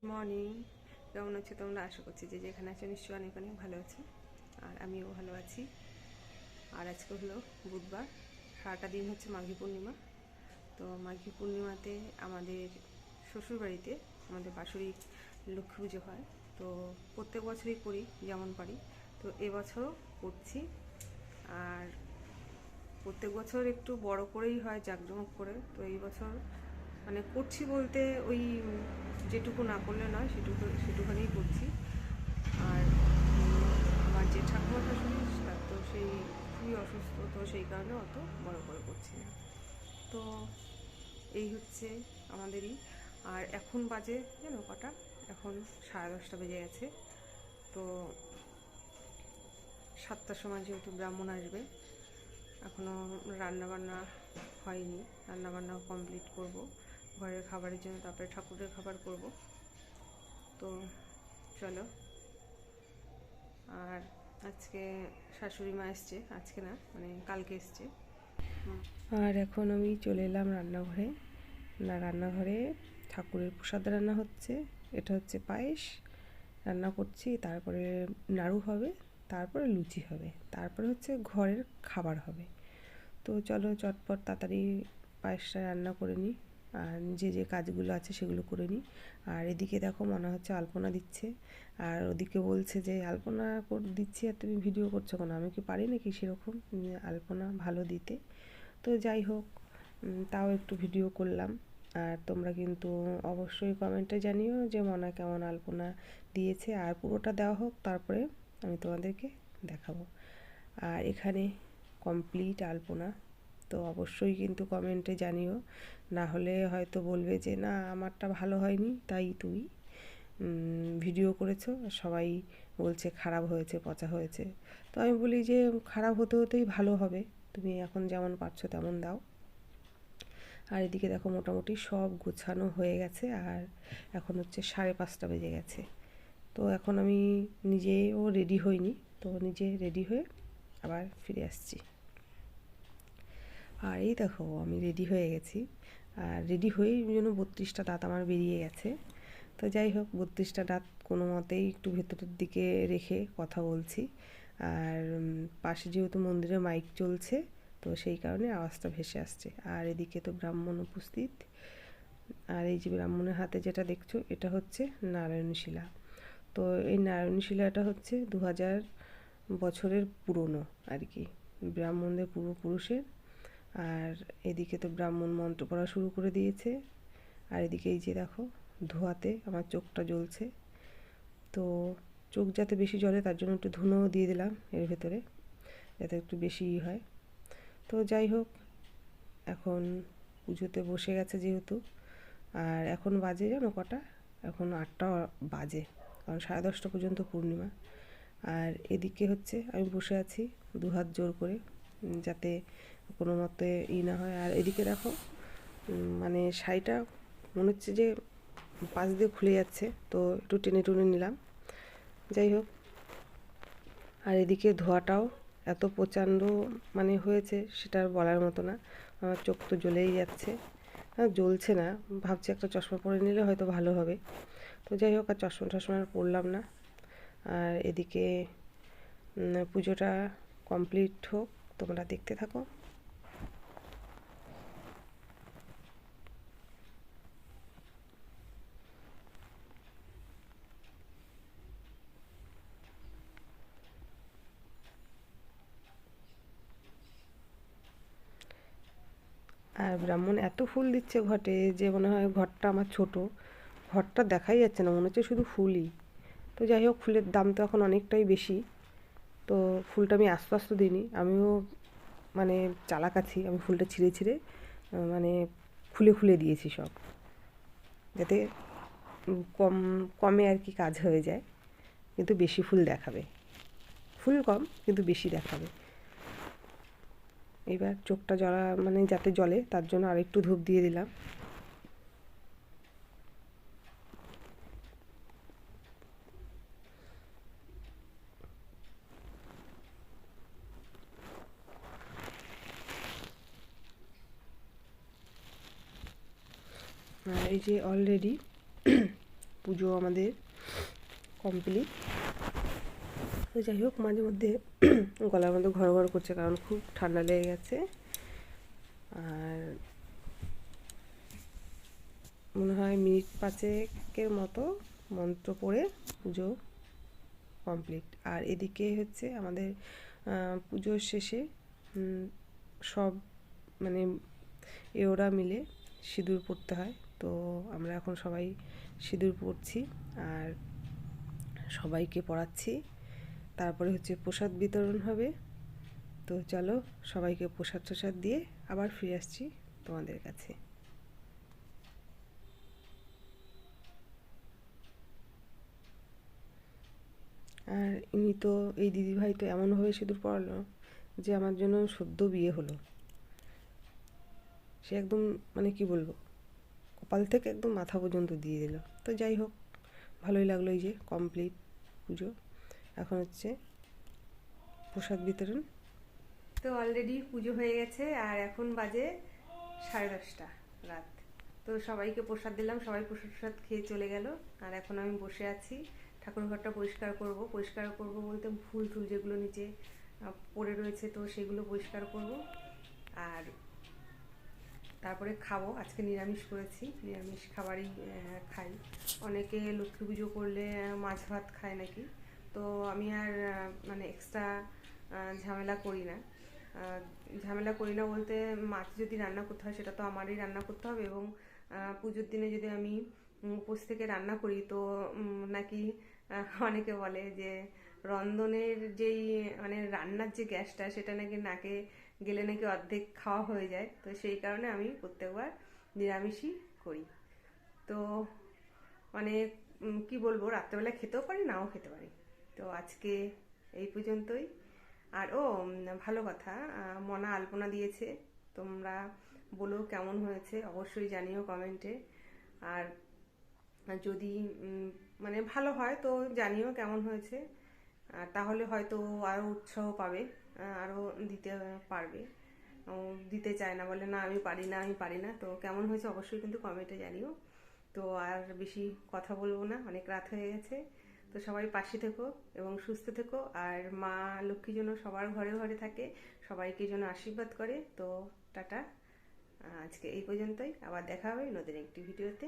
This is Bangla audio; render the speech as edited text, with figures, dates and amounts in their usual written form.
মর্নিং, কেমন আছো তোমরা? আশা করছি যে যেখানে আছো নিশ্চয়ই অনেক অনেক ভালো আছো, আর আমিও ভালো আছি। আর আজকে হলো বুধবার, সারাটা দিন হচ্ছে মাঘী পূর্ণিমা। তো মাঘী পূর্ণিমাতে আমাদের শ্বশুরবাড়িতে আমাদের বাৎসরিক লক্ষ্মী পুজো হয়। তো প্রত্যেক বছরই করি যেমন পারি, তো এবছরও করছি। আর প্রত্যেক বছর একটু বড় করেই হয়, জাঁকজমক করে। তো এই বছর মানে করছি বলতে ওই যেটুকু না করলে নয় সেটুখানেই করছি। আর আমার যে ঠাকুমা শাশুড়ি তার তো সেই খুবই অসুস্থ, তো সেই কারণে অত বড় করে করছি না। তো এই হচ্ছে আমাদেরই। আর এখন বাজে জানো কটা? এখন 10:30 বেজে গেছে। তো 7টার সময় যেহেতু ব্রাহ্মণ আসবে, এখনও রান্নাবান্না হয়নি, রান্নাবান্না কমপ্লিট করব ঘরের খাবারের জন্য, তারপরে ঠাকুরের খাবার করব। তো চলো। আর আজকে শাশুড়ি মা এসছে, আজকে না মানে কালকে এসছে। আর এখন আমি চলে এলাম রান্নাঘরে। রান্নাঘরে ঠাকুরের প্রসাদ রান্না হচ্ছে। এটা হচ্ছে পায়েস রান্না করছি, তারপরে নাড়ু হবে, তারপরে লুচি হবে, তারপরে হচ্ছে ঘরের খাবার হবে। তো চলো চটপট তাড়াতাড়ি পায়েসটা রান্না করে নিই, আর যে কাজগুলো আছে সেগুলো করে নিই। আর এদিকে দেখো মনে হচ্ছে আলপনা দিচ্ছে, আর ওদিকে বলছে যে আলপনা দিচ্ছি আর তুমি ভিডিও করছো কেন? আমি কি পারি নাকি সেরকম আলপনা ভালো দিতে? তো যাই হোক, তাও একটু ভিডিও করলাম। আর তোমরা কিন্তু অবশ্যই কমেন্টে জানিও যে মনা কেমন আলপনা দিয়েছে, আর পুরোটা দেওয়া হোক, তারপরে আমি তোমাদেরকে দেখাবো। আর এখানে কমপ্লিট আলপনা। তো অবশ্যই কিন্তু কমেন্টে জানিও, না হলে হয়তো বলবে যে না আমারটা ভালো হয়নি, তাই তুই ভিডিও করেছো আর সবাই বলছে খারাপ হয়েছে, পচা হয়েছে। তো আমি বলি যে খারাপ হতে হতেই ভালো হবে, তুমি এখন যেমন পারছো তেমন দাও। আর এদিকে দেখো মোটামুটি সব গোছানো হয়ে গেছে, আর এখন হচ্ছে 5:30 বেজে গেছে। তো এখন আমি নিজেও রেডি হইনি, তো নিজে রেডি হয়ে আবার ফিরে আসছি। আর এই দেখো আমি রেডি হয়ে গেছি, আর রেডি হয়েই যেন 32টা দাঁত আমার বেরিয়ে গেছে। তো যাই হোক, 32টা দাঁত কোনো মতেই একটু ভেতরের দিকে রেখে কথা বলছি। আর পাশে যেহেতু মন্দিরে মাইক চলছে, তো সেই কারণে আওয়াজটা ভেসে আসছে। আর এদিকে তো ব্রাহ্মণ উপস্থিত। আর এই যে ব্রাহ্মণের হাতে যেটা দেখছো, এটা হচ্ছে নারায়ণী শিলা। তো এই নারায়ণী শিলাটা হচ্ছে 2000 বছরের পুরনো আর কি, ব্রাহ্মণদের পূর্বপুরুষের। আর এদিকে তো ব্রাহ্মণ মন্ত্র পড়া শুরু করে দিয়েছে। আর এদিকে এই যে দেখো ধোঁয়াতে আমার চোখটা জ্বলছে। তো চোখ যাতে বেশি জ্বলে তার জন্য একটু ধুনোও দিয়ে দিলাম এর ভেতরে, যাতে একটু বেশি হয়। তো যাই হোক, এখন পুজোতে বসে গেছে যেহেতু। আর এখন বাজে জানো কটা? এখন 8টা বাজে, কারণ 10:30 পর্যন্ত পূর্ণিমা। আর এদিকে হচ্ছে আমি বসে আছি দুহাত জোর করে, যাতে কোনো মতে না হয়। আর এদিকে দেখো মানে শাড়িটা মনে হচ্ছে যে পাশ দিয়ে খুলে যাচ্ছে, তো একটু টেনে টুনে নিলাম। যাই হোক, আর এদিকে ধোঁয়াটাও এত প্রচণ্ড মানে হয়েছে সেটা আর বলার মতো না। আমার চোখ তো জ্বলেই যাচ্ছে, জ্বলছে না, ভাবছি একটা চশমা পরে নিলে হয়তো ভালো হবে। তো যাই হোক, আর চশমা টশমা আর পরলাম না। আর এদিকে পুজোটা কমপ্লিট হোক, তোমরা দেখতে থাকো। আর ব্রাহ্মণ এত ফুল দিচ্ছে ঘটে যে মনে হয় ঘরটা আমার ছোট, ঘরটা দেখাই যাচ্ছে না, মনে হচ্ছে শুধু ফুলই। তো যাই হোক, ফুলের দাম তো এখন অনেকটাই বেশি। তো ফুলটা আমি আস্তে আস্তে দিইনি, আমিও মানে চালাক আছি, আমি ফুলটা ছিঁড়ে ছিঁড়ে মানে খুলে খুলে দিয়েছি সব, যাতে কমে আর কি কাজ হয়ে যায়, কিন্তু বেশি ফুল দেখাবে। ফুল কম কিন্তু বেশি দেখাবে। এবার চোখটা জ্বলা মানে যাতে জ্বলে তার জন্য আরেকটু ধূপ দিয়ে দিলাম। আর এই যে অলরেডি পুজো আমাদের কমপ্লিট। তো যাই হোক, মাঝে মধ্যে গলার মধ্যে ঘর ঘর করছে কারণ খুব ঠান্ডা লেগে গেছে। আর মনে হয় মিনিট 5-এর মতো মন্ত্র পড়ে পুজো কমপ্লিট। আর এদিকে হচ্ছে আমাদের পুজোর শেষে সব মানে ওরা মিলে সিঁদুর পড়তে হয়। তো আমরা এখন সবাই সিঁদুর পড়ছি আর সবাইকে পড়াচ্ছি। তারপরে হচ্ছে প্রসাদ বিতরণ হবে। তো চলো সবাইকে প্রসাদ টসাদ দিয়ে আবার ফিরে আসছি তোমাদের কাছে। আর ইনি তো, এই দিদিভাই তো এমনভাবে সিঁদুর পড়ালো যে আমার জন্য সদ্য বিয়ে হলো। সে একদম মানে কি বলবো, কপাল থেকে একদম মাথা পর্যন্ত দিয়ে দিল। তো যাই হোক, ভালোই লাগলো। এই যে কমপ্লিট পুজো, এখন হচ্ছে প্রসাদ বিতরণ। তো অলরেডি পুজো হয়ে গেছে আর এখন বাজে 10:30 রাত। তো সবাইকে প্রসাদ দিলাম, সবাই প্রসাদ খেয়ে চলে গেল। আর এখন আমি বসে আছি, ঠাকুর ঘরটা পরিষ্কার করব। পরিষ্কার করব বলতে ফুল টুল যেগুলো নিচে পড়ে রয়েছে তো সেগুলো পরিষ্কার করব। আর তারপরে খাবো। আজকে নিরামিষ করেছি, নিরামিষ খাবারই খাই। অনেকে লক্ষ্মী পুজো করলে মাছ ভাত খায় নাকি, তো আমি আর মানে এক্সট্রা ঝামেলা করি না। ঝামেলা করি না বলতে, মাছ যদি রান্না করতে হয় সেটা তো আমারই রান্না করতে হবে। এবং পুজোর দিনে যদি আমি উপোস থেকে রান্না করি তো নাকি অনেকে বলে যে রন্ধনের যেই মানে রান্নার যে গ্যাসটা সেটা নাকি নাকে গেলে নাকি অর্ধেক খাওয়া হয়ে যায়। তো সেই কারণে আমি প্রত্যেকবার নিরামিষই করি। তো মানে কি বলবো, রাত্রেবেলা খেতেও পারি, নাও খেতে পারি। তো আজকে এই পর্যন্তই। আর ভালো কথা, মনা আলপনা দিয়েছে। তোমরা বলো কেমন হয়েছে, অবশ্যই জানিও কমেন্টে। আর যদি মানে ভালো হয় তো জানিও কেমন হয়েছে। তাহলে হয়তো আরও উৎসাহ পাবে, আরও দিতে পারবে। দিতে চায় না, বলে না আমি পারি না, আমি পারি না। তো কেমন হয়েছে অবশ্যই কিন্তু কমেন্টে জানিও। তো আর বেশি কথা বলবো না, অনেক রাত হয়ে গেছে। তো সবাই পাশে থেকো এবং সুস্থ থেকো। আর মা লক্ষ্মী যেন সবার ঘরে ঘরে থাকে, সবাইকে যেন আশীর্বাদ করে। তো টাটা, আজকে এই পর্যন্তই। আবার দেখা হবে নতুন একটি ভিডিওতে।